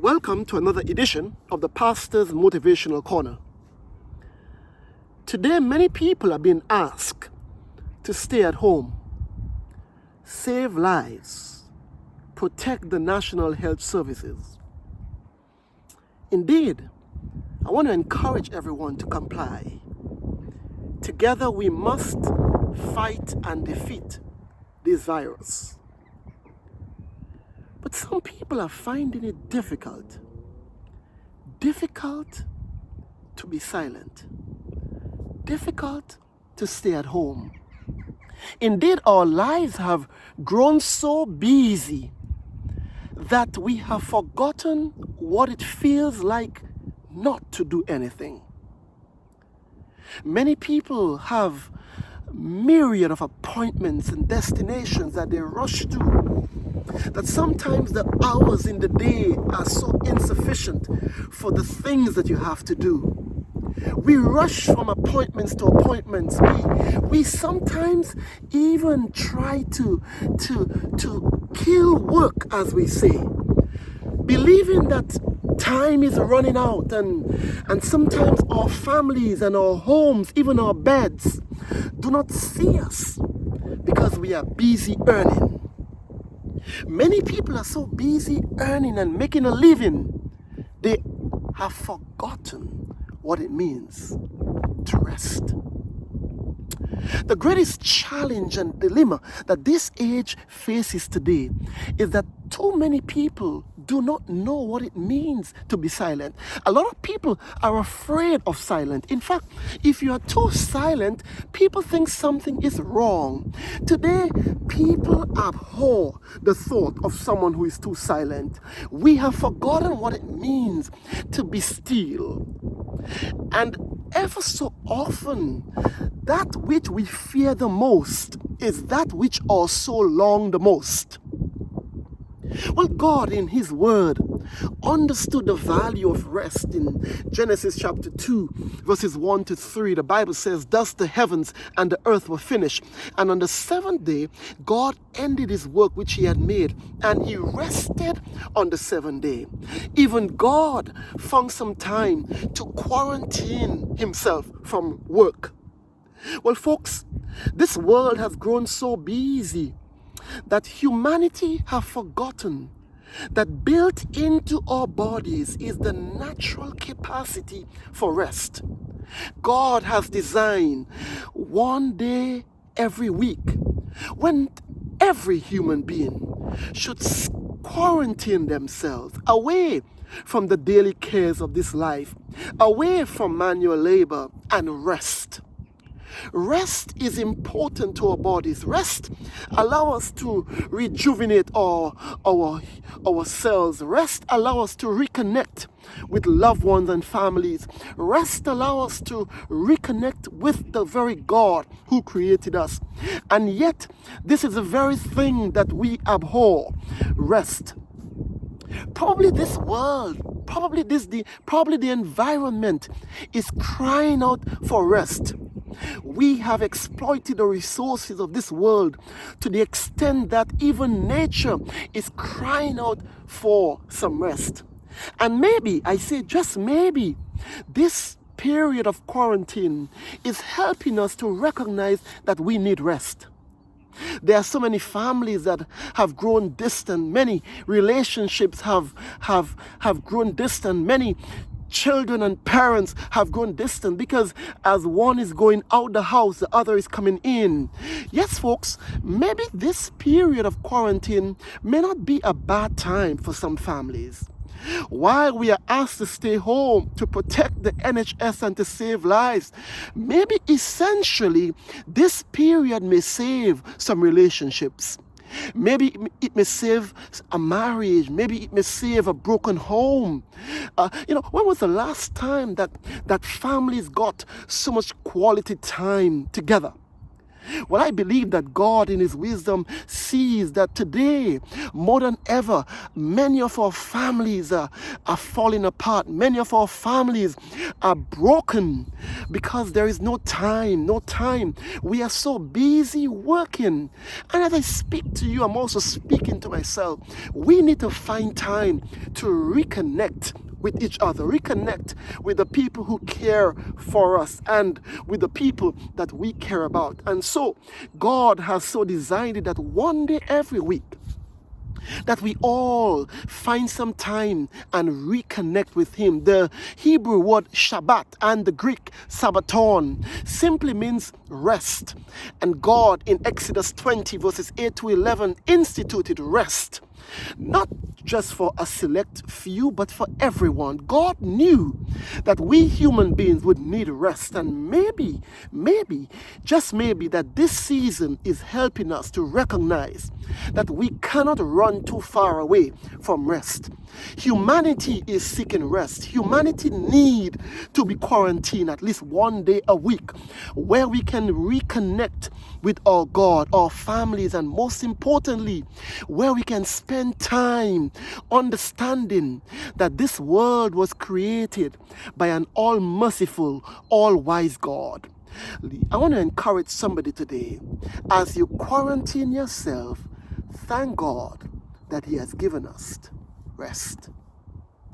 Welcome to another edition of the Pastor's Motivational Corner. Today, many people are being asked to stay at home, save lives, protect the national health services. Indeed, I want to encourage everyone to comply. Together, we must fight and defeat this virus. But some people are finding it difficult to be silent, difficult to stay at home. Indeed, our lives have grown so busy that we have forgotten what it feels like not to do anything. Many people have myriad of appointments and destinations that they rush to, that sometimes the hours in the day are so insufficient for the things that you have to do. We rush from appointments to appointments. We sometimes even try to kill work, as we say, believing that time is running out, and sometimes our families and our homes, even our beds, do not see us because we are busy earning. Many people are so busy earning and making a living, they have forgotten what it means to rest. The greatest challenge and dilemma that this age faces today is that too many people do not know what it means to be silent. A lot of people are afraid of silence. In fact, if you are too silent, people think something is wrong. Today, people abhor the thought of someone who is too silent. We have forgotten what it means to be still. And ever so often, that which we fear the most is that which also long the most. Well, God in His Word understood the value of rest. In Genesis chapter 2, verses 1 to 3, the Bible says, "Thus the heavens and the earth were finished. And on the seventh day, God ended His work which He had made, and He rested on the seventh day." Even God found some time to quarantine Himself from work. Well, folks, this world has grown so busy that humanity have forgotten that built into our bodies is the natural capacity for rest. God has designed one day every week when every human being should quarantine themselves away from the daily cares of this life, away from manual labor, and rest. Rest is important to our bodies. Rest allows us to rejuvenate our cells. Rest allows us to reconnect with loved ones and families. Rest allows us to reconnect with the very God who created us. And yet, this is the very thing that we abhor: rest. Probably this world, probably the environment is crying out for rest. We have exploited the resources of this world to the extent that even nature is crying out for some rest. And maybe, I say just maybe, this period of quarantine is helping us to recognize that we need rest. There are so many families that have grown distant. Many relationships have grown distant. Many children and parents have grown distant because as one is going out the house, the other is coming in. Yes, folks, maybe this period of quarantine may not be a bad time for some families. While we are asked to stay home to protect the NHS and to save lives, maybe essentially this period may save some relationships. Maybe it may save a marriage. Maybe it may save a broken home. When was the last time that families got so much quality time together? Well, I believe that God in his wisdom sees that today, more than ever, many of our families are falling apart. Many of our families are broken because there is no time, no time. We are so busy working. And as I speak to you, I'm also speaking to myself. We need to find time to reconnect with each other, reconnect with the people who care for us and with the people that we care about. And so God has so designed it that one day every week, that we all find some time and reconnect with him. The Hebrew word Shabbat and the Greek Sabbaton simply means rest. And God in Exodus 20 verses 8 to 11 instituted rest. Not just for a select few, but for everyone. God knew that we human beings would need rest, and maybe, just maybe, that this season is helping us to recognize that we cannot run too far away from rest. Humanity is seeking rest. Humanity need to be quarantined at least one day a week where we can reconnect with our God, our families, and most importantly, where we can spend time understanding that this world was created by an all-merciful, all-wise God. I want to encourage somebody today, as you quarantine yourself, thank God that he has given us rest.